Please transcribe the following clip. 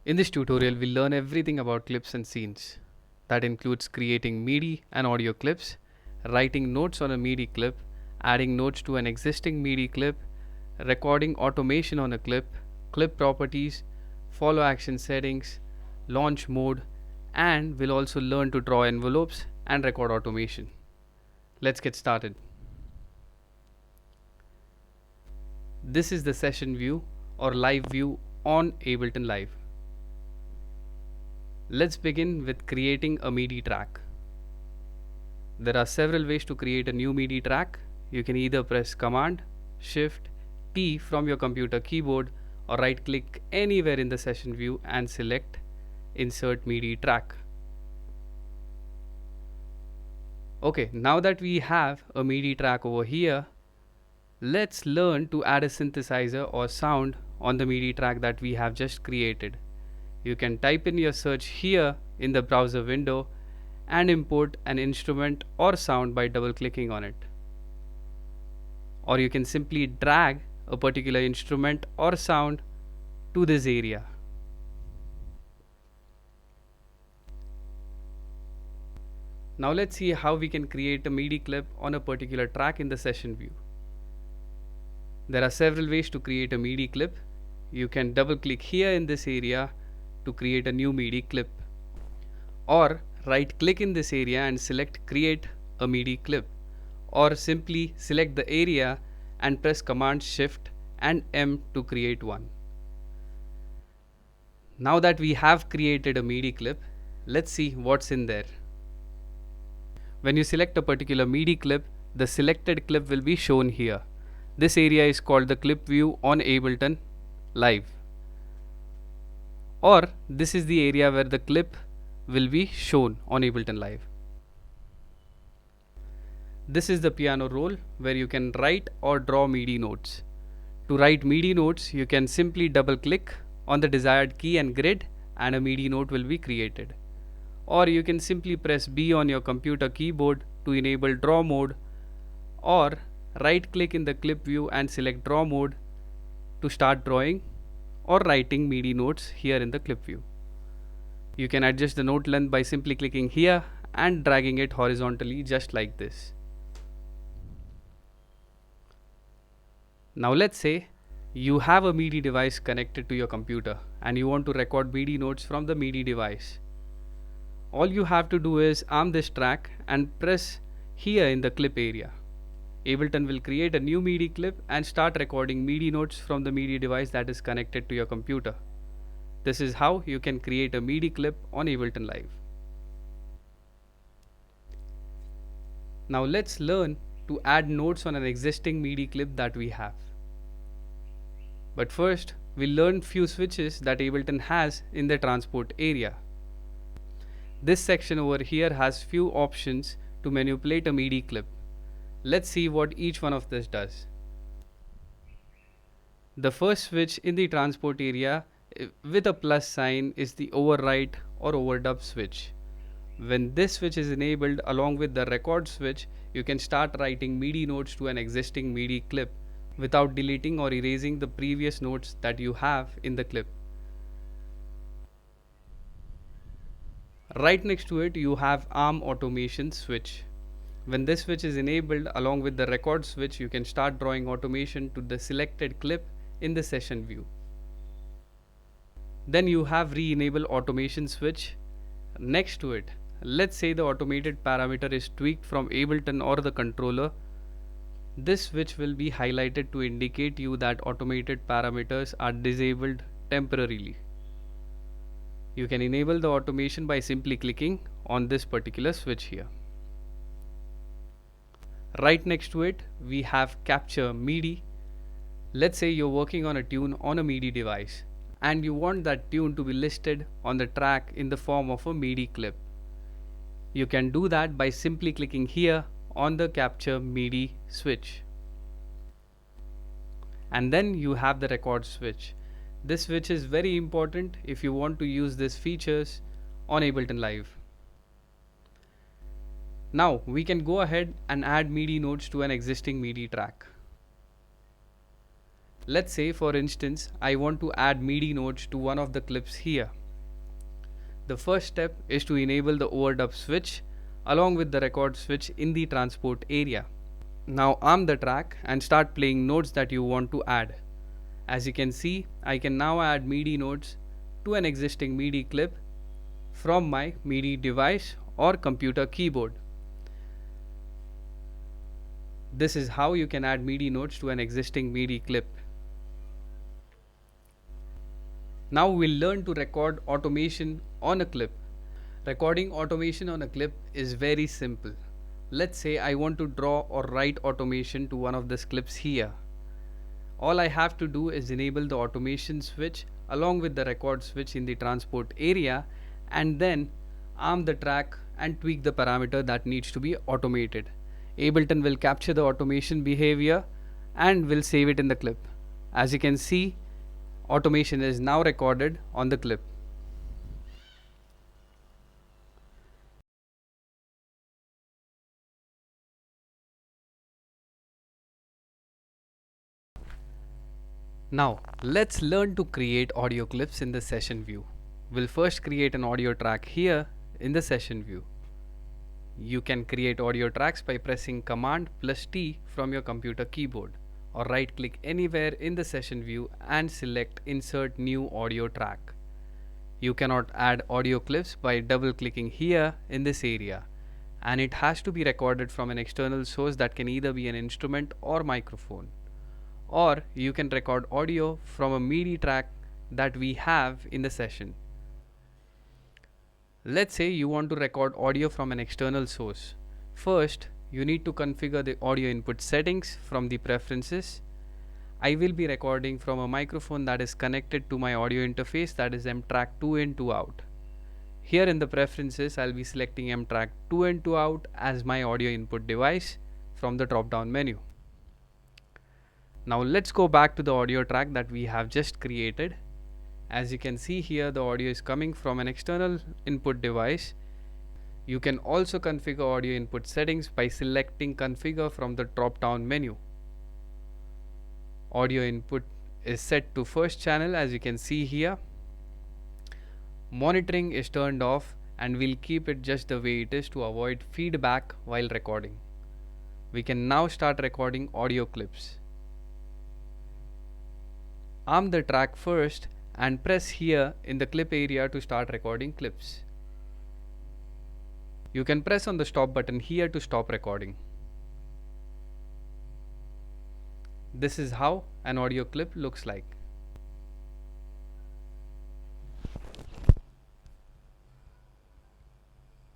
In this tutorial, we'll learn everything about clips and scenes. That includes creating MIDI and audio clips, writing notes on a MIDI clip, adding notes to an existing MIDI clip, recording automation on a clip, clip properties, follow action settings, launch mode, and we'll also learn to draw envelopes and record automation. Let's get started. This is the session view or live view on Ableton Live. Let's begin with creating a MIDI track. There are several ways to create a new MIDI track. You can either press Command, Shift, T from your computer keyboard or right click anywhere in the session view and select Insert MIDI track. Okay, now that we have a MIDI track over here, let's learn to add a synthesizer or sound on the MIDI track that we have just created. You can type in your search here in the browser window and import an instrument or sound by double clicking on it. Or you can simply drag a particular instrument or sound to this area. Now let's see how we can create a MIDI clip on a particular track in the session view. There are several ways to create a MIDI clip. You can double click here in this area to create a new MIDI clip, or right click in this area and select create a MIDI clip, or simply select the area and press Command Shift and M to create one. Now that we have created a MIDI clip, let's see what's in there. When you select a particular MIDI clip, the selected clip will be shown here. This area is called the clip view on Ableton Live. Or this is the area where the clip will be shown on Ableton Live. This is the piano roll where you can write or draw MIDI notes. To write MIDI notes, you can simply double click on the desired key and grid and a MIDI note will be created. Or you can simply press B on your computer keyboard to enable draw mode, or right click in the clip view and select draw mode to start drawing or writing MIDI notes here in the clip view. You can adjust the note length by simply clicking here and dragging it horizontally just like this. Now let's say you have a MIDI device connected to your computer and you want to record MIDI notes from the MIDI device. All you have to do is arm this track and press here in the clip area. Ableton will create a new MIDI clip and start recording MIDI notes from the MIDI device that is connected to your computer. This is how you can create a MIDI clip on Ableton Live. Now let's learn to add notes on an existing MIDI clip that we have. But first, we'll learn few switches that Ableton has in the transport area. This section over here has few options to manipulate a MIDI clip. Let's see what each one of this does. The first switch in the transport area with a plus sign is the overwrite or overdub switch. When this switch is enabled along with the record switch, you can start writing MIDI notes to an existing MIDI clip without deleting or erasing the previous notes that you have in the clip. Right next to it you have arm automation switch. When this switch is enabled along with the record switch, you can start drawing automation to the selected clip in the session view. Then you have re-enable automation switch next to it. Let's say the automated parameter is tweaked from Ableton or the controller. This switch will be highlighted to indicate you that automated parameters are disabled temporarily. You can enable the automation by simply clicking on this particular switch here. Right next to it we have capture MIDI. Let's say you're working on a tune on a MIDI device and you want that tune to be listed on the track in the form of a MIDI clip. You can do that by simply clicking here on the capture MIDI switch. And then you have the record switch. This switch is very important if you want to use these features on Ableton Live. Now we can go ahead and add MIDI notes to an existing MIDI track. Let's say for instance I want to add MIDI notes to one of the clips here. The first step is to enable the overdub switch along with the record switch in the transport area. Now arm the track and start playing notes that you want to add. As you can see, I can now add MIDI notes to an existing MIDI clip from my MIDI device or computer keyboard. This is how you can add MIDI notes to an existing MIDI clip. Now we'll learn to record automation on a clip. Recording automation on a clip is very simple. Let's say I want to draw or write automation to one of these clips here. All I have to do is enable the automation switch along with the record switch in the transport area and then arm the track and tweak the parameter that needs to be automated. Ableton will capture the automation behavior and will save it in the clip. As you can see, automation is now recorded on the clip. Now let's learn to create audio clips in the session view. We'll first create an audio track here in the session view. You can create audio tracks by pressing Command plus T from your computer keyboard, or right click anywhere in the session view and select Insert New Audio Track. You cannot add audio clips by double clicking here in this area, and it has to be recorded from an external source that can either be an instrument or microphone. Or you can record audio from a MIDI track that we have in the session. Let's say you want to record audio from an external source. First, you need to configure the audio input settings from the preferences. I will be recording from a microphone that is connected to my audio interface, that is M-Track 2 in 2 out. Here in the preferences, I'll be selecting M-Track 2 in 2 out as my audio input device from the drop down menu. Now let's go back to the audio track that we have just created. As you can see here, the audio is coming from an external input device. You can also configure audio input settings by selecting Configure from the drop down menu. Audio input is set to first channel, as you can see here. Monitoring is turned off, and we'll keep it just the way it is to avoid feedback while recording. We can now start recording audio clips. Arm the track first and press here in the clip area to start recording clips. You can press on the stop button here to stop recording. This is how an audio clip looks like.